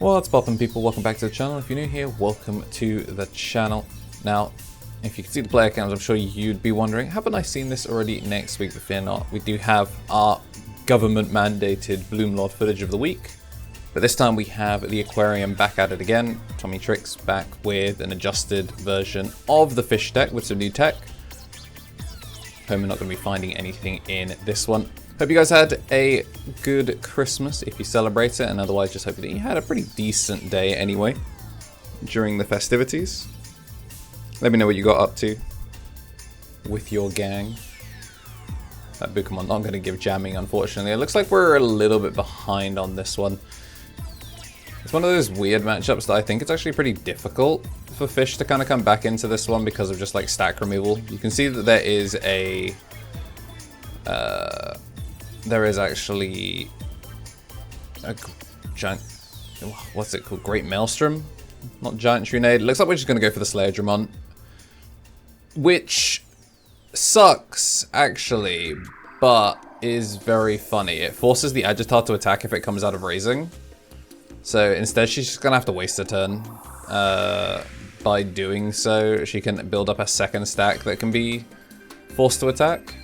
What's poppin', people? Welcome back to the channel. If you're new here, welcome to the channel. Now, if you can see the player counts, I'm sure you'd be wondering, haven't I seen this already next week? But fear not, we do have our government-mandated Bloomlord footage of the week. But this time we have the aquarium back at it again. Tommy Tricks back with an adjusted version of the fish deck with some new tech. Hope we're not going to be finding anything in this one. Hope you guys had a good Christmas if you celebrate it, and otherwise just hope that you had a pretty decent day anyway during the festivities. Let me know what you got up to with your gang. That Pokemon not going to give jamming, unfortunately. It looks like we're a little bit behind on this one. It's one of those weird matchups that I think it's actually pretty difficult for fish to kind of come back into this one because of just like stack removal. You can see that there is a actually a giant, what's it called? Great Maelstrom? Not Giant Trunade. Looks like we're just going to go for the Slayer-dramon, which sucks actually, but is very funny. It forces the Aegisdramon to attack if it comes out of raising. So instead she's just going to have to waste a turn. By doing so, she can build up a second stack that can be forced to attack.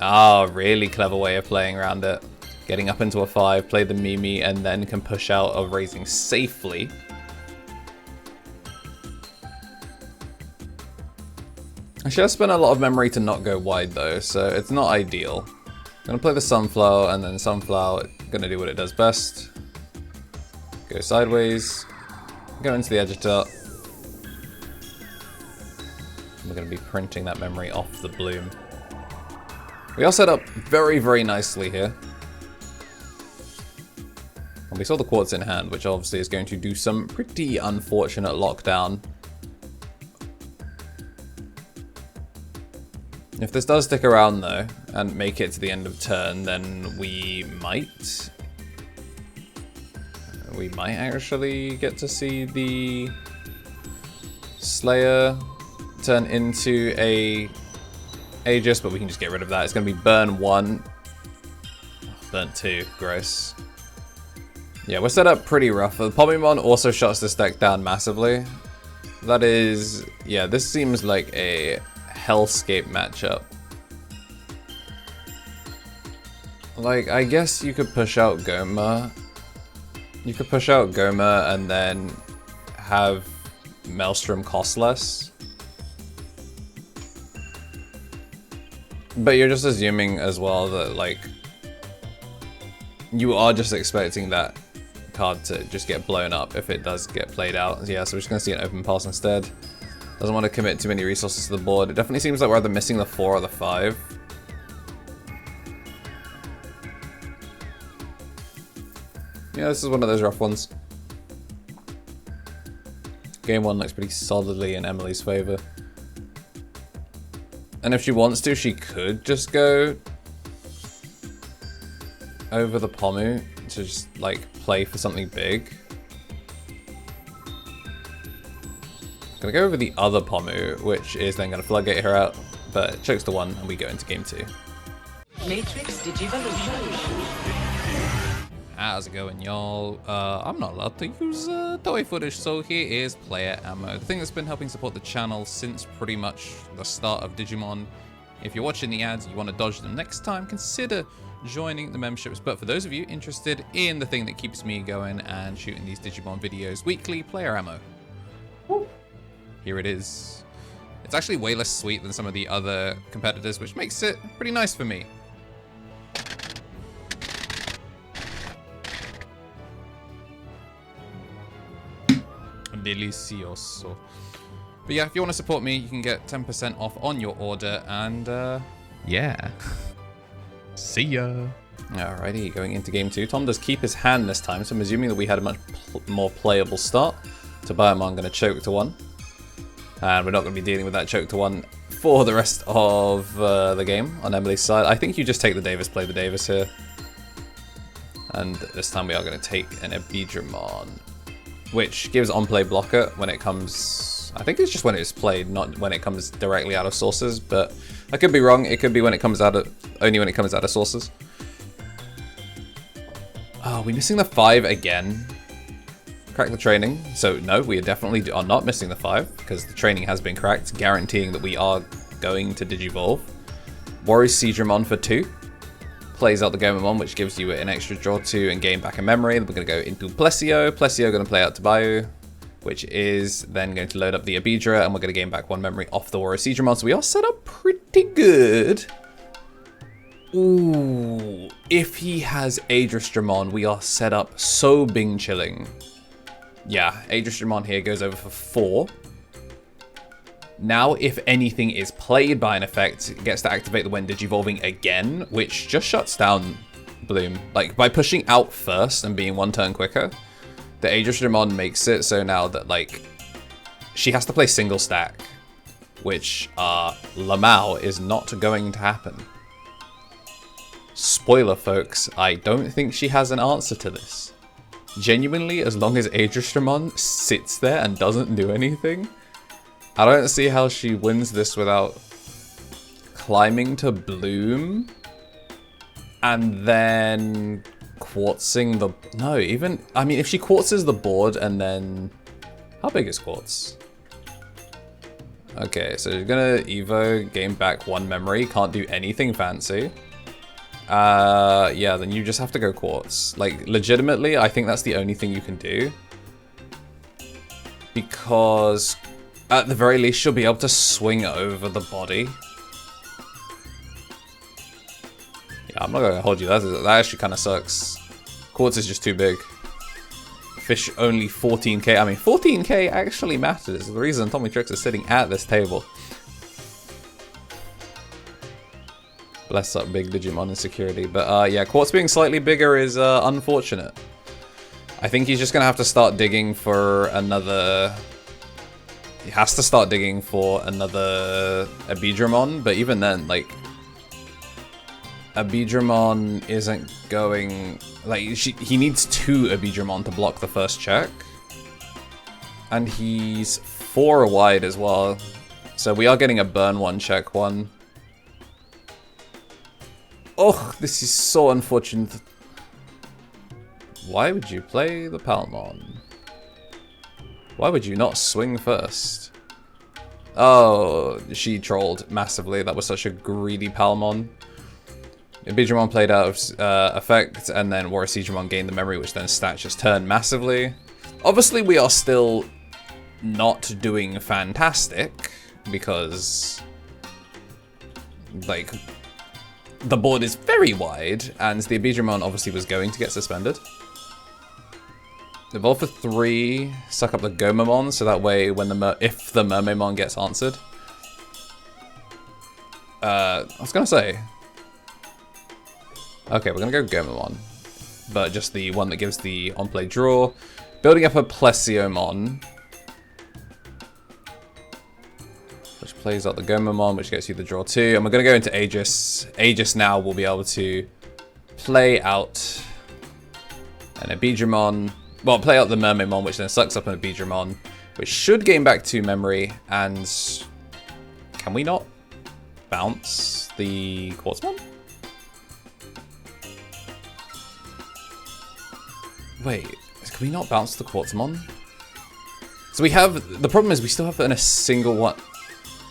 Ah, really clever way of playing around it. Getting up into a 5, play the Mimi, and then can push out of raising safely. I should have spent a lot of memory to not go wide though, so it's not ideal. I'm gonna play the Sunflower, and then Sunflower gonna do what it does best. Go sideways, go into the Aegisdramon. We're gonna be printing that memory off the Bloom. We are set up very, very nicely here. And we saw the Quartz in hand, which obviously is going to do some pretty unfortunate lockdown. If this does stick around though, and make it to the end of turn, then we might actually get to see the Slayer turn into a Aegis, but we can just get rid of that. It's going to be burn 1, burn 2, gross. Yeah, we're set up pretty rough. The Pomimon also shuts this deck down massively. That is, yeah, this seems like a hellscape matchup. Like, I guess you could push out Goma. You could push out Goma and then have Maelstrom cost less. But you're just assuming as well that, like, you are just expecting that card to just get blown up if it does get played out. Yeah, so we're just going to see an open pass instead. Doesn't want to commit too many resources to the board. It definitely seems like we're either missing the 4 or the 5. Yeah, this is one of those rough ones. Game 1 looks pretty solidly in Emily's favor. And if she wants to, she could just go over the Pomu to just, like, play for something big. Gonna go over the other Pomu, which is then gonna floodgate her out, but it chokes to 1 and we go into game 2. Matrix Digivolution. How's it going, y'all? I'm not allowed to use toy footage, so here is player ammo. The thing that's been helping support the channel since pretty much the start of Digimon. If you're watching the ads and you want to dodge them next time, consider joining the memberships. But for those of you interested in the thing that keeps me going and shooting these Digimon videos weekly, player ammo. Here it is. It's actually way less sweet than some of the other competitors, which makes it pretty nice for me. Delicioso. But yeah, if you want to support me, you can get 10% off on your order, and yeah. See ya. Alrighty, going into game 2. Tom does keep his hand this time, so I'm assuming that we had a much more playable start. Veemon going to choke to 1. And we're not going to be dealing with that choke to 1 for the rest of the game on Emily's side. I think you just take the Davis, play the Davis here. And this time we are going to take an Aegisdramon, which gives on-play blocker when it comes... I think it's just when it's played, not when it comes directly out of sources, but I could be wrong. It could be when it comes out of... only when it comes out of sources. Oh, are we missing the 5 again? crack the training. So no, we definitely are not missing the 5 because the training has been cracked, guaranteeing that we are going to Digivolve. Aegisdramon for 2. Plays out the gaogamon, which gives you an extra draw 2 and gain back a memory. Then we're going to go into Plesio. Plesio going to play out Tabayu, which is then going to load up the Aegisdra, and we're going to gain back 1 memory off the Aegisdramon. So we are set up pretty good. Ooh, if he has Aegisdramon, we are set up so bing chilling. Yeah, Aegisdramon here goes over for 4. Now, if anything is played by an effect, it gets to activate the when digivolving again, which just shuts down Bloom. Like, by pushing out first and being 1 turn quicker, the Aegisdramon makes it so now that, like, she has to play single stack, which, Lamau is not going to happen. Spoiler, folks, I don't think she has an answer to this. Genuinely, as long as Aegisdramon sits there and doesn't do anything, I don't see how she wins this without climbing to Bloom and then quartzing the... No, even... I mean, if she quartzes the board and then... How big is quartz? Okay, so you're gonna Evo, gain back 1 memory, can't do anything fancy. Yeah, then you just have to go quartz. Like, legitimately, I think that's the only thing you can do. Because... at the very least, she'll be able to swing over the body. Yeah, I'm not going to hold you. That actually kind of sucks. Quartz is just too big. Fish only 14k. I mean, 14k actually matters. The reason Tommy Tricks is sitting at this table. Bless up big Digimon insecurity. But yeah, Quartz being slightly bigger is unfortunate. I think he's just going to have to start digging for another... He has to start digging for another Aegisdramon, but even then, like, Aegisdramon isn't going... Like, he needs 2 Aegisdramon to block the first check. And he's 4 wide as well. So we are getting a burn 1, check 1. Oh, this is so unfortunate. Why would you play the Palmon? Why would you not swing first? Oh, she trolled massively. That was such a greedy Palmon. Aegisdramon played out of effect, and then Aegisdramon gained the memory, which then stats just turned massively. Obviously, we are still not doing fantastic, because, like, the board is very wide, and the Aegisdramon obviously was going to get suspended. Evolve for 3, suck up the gaogamon, so that way when if the Mermaidmon gets answered. I was gonna say. Okay, we're gonna go gaogamon, but just the one that gives the on-play draw. Building up a Plesiomon, which plays out the gaogamon, which gets you the draw 2, and we're gonna go into Aegis. Aegis now will be able to play out an Aegisdramon. Well, play out the Mermaidmon, which then sucks up an Aegisdramon, which should gain back 2 memory, and... Can we not bounce the Quartzmon? Wait, can we not bounce the Quartzmon? So we have... The problem is we still have it in a single one.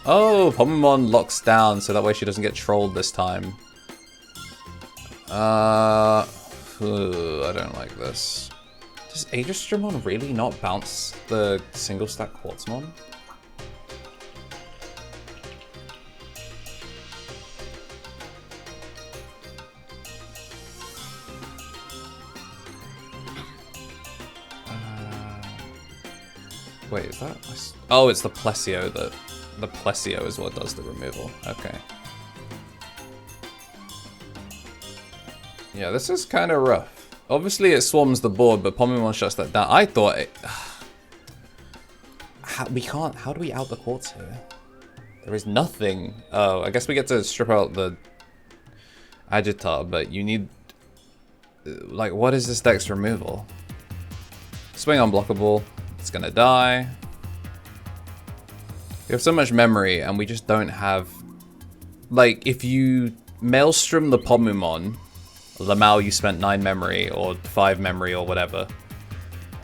Oh, Pomamon locks down, so that way she doesn't get trolled this time. I don't like this. Does Aegisdramon really not bounce the single stack Quartzmon? Wait, is that... Oh, it's the Plesio that... The Plesio is what does the removal. Okay. Yeah, this is kind of rough. Obviously, it swarms the board, but Pomamon shuts that down. I thought it... we can't... How do we out the Quartz here? There is nothing. Oh, I guess we get to strip out the Agitar, but you need... Like, what is this deck's removal? Swing unblockable. It's gonna die. We have so much memory, and we just don't have... Like, if you Maelstrom the Pomamon... Lamau, you spent 9 memory, or 5 memory, or whatever.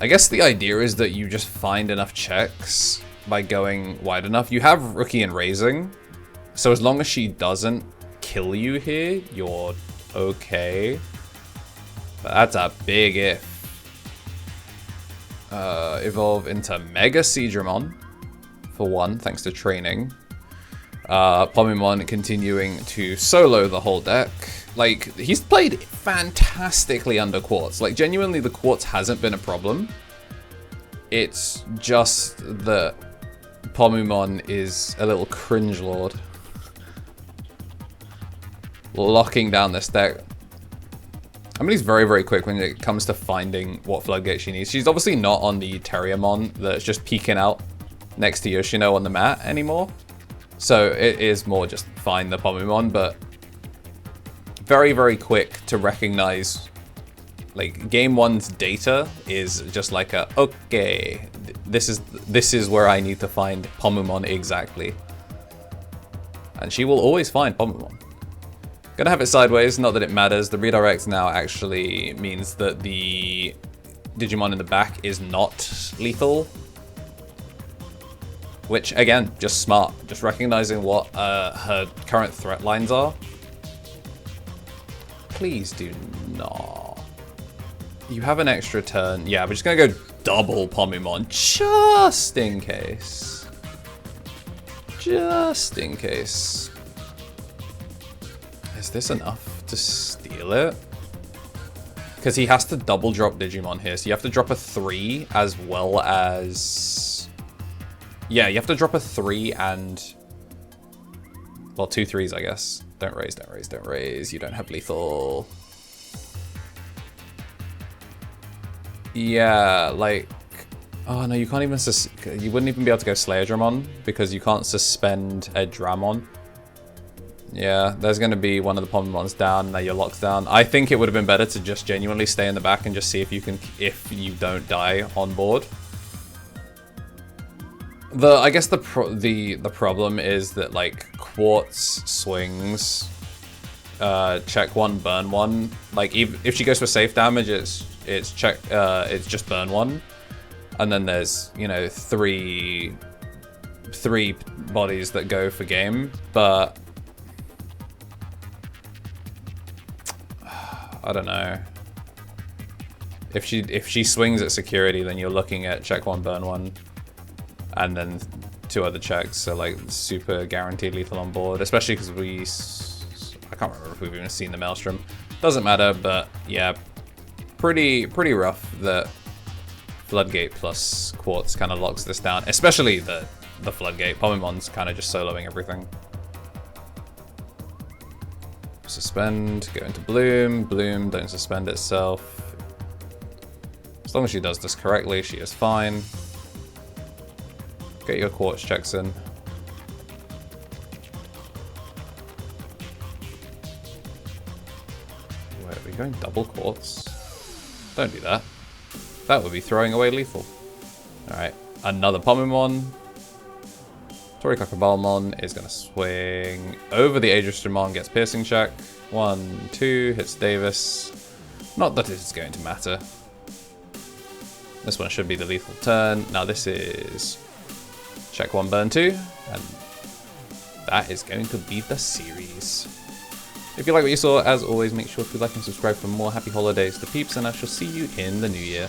I guess the idea is that you just find enough checks by going wide enough. You have Rookie and Raising, so as long as she doesn't kill you here, you're okay. But that's a big if. Evolve into Mega Aegisdramon for 1, thanks to training. Pomimon continuing to solo the whole deck. Like, he's played fantastically under Quartz. Like, genuinely, the Quartz hasn't been a problem. It's just that Pomimon is a little cringelord. Locking down this deck. I mean, he's very, very quick when it comes to finding what Floodgate she needs. She's obviously not on the terriermon that's just peeking out next to Yoshino on the mat anymore. So it is more just find the Pomimon, but very, very quick to recognize. Like, game 1's data is just like a, okay, this is where I need to find Pomimon exactly. And she will always find Pomimon. Gonna have it sideways, not that it matters. The redirect now actually means that the Digimon in the back is not lethal. Which, again, just smart. Just recognizing what her current threat lines are. Please do not. You have an extra turn. Yeah, we're just gonna go double Pomimon, just in case. Just in case. Is this enough to steal it? Because he has to double drop Digimon here, so you have to drop a 3 as well as... Yeah, you have to drop a 3 and... Well, 2 3s, I guess. Don't raise, don't raise, don't raise. You don't have lethal. Yeah, like... Oh, no, you can't even... You wouldn't even be able to go Slayer-Dramon because you can't suspend a Dramon. Yeah, there's going to be one of the Pomimons down. Now you're locked down. I think it would have been better to just genuinely stay in the back and just see if you can, if you don't die on board. I guess the problem is that, like, Quartz swings, check 1, burn 1. Like, even if she goes for safe damage, it's just burn 1, and then there's, you know, three bodies that go for game, but. I don't know. If she swings at security, then you're looking at check 1, burn 1, and then 2 other checks. So like super guaranteed lethal on board, especially because I can't remember if we've even seen the Maelstrom. Doesn't matter, but yeah, pretty rough that Floodgate plus Quartz kind of locks this down, especially the Floodgate. Pomimon's kind of just soloing everything. Suspend, go into Bloom, don't suspend itself. As long as she does this correctly, she is fine. Get your Quartz checks in. Wait, are we going double Quartz? Don't do that. That would be throwing away lethal. Alright, another Pomimon. Torikokabalmon is going to swing over the Aegisdramon, gets piercing check. 1, 2, hits Davis. Not that it's going to matter. This one should be the lethal turn. Now this is check 1, burn 2, and that is going to be the series. If you like what you saw, as always, make sure to like and subscribe for more. Happy holidays to peeps, and I shall see you in the new year.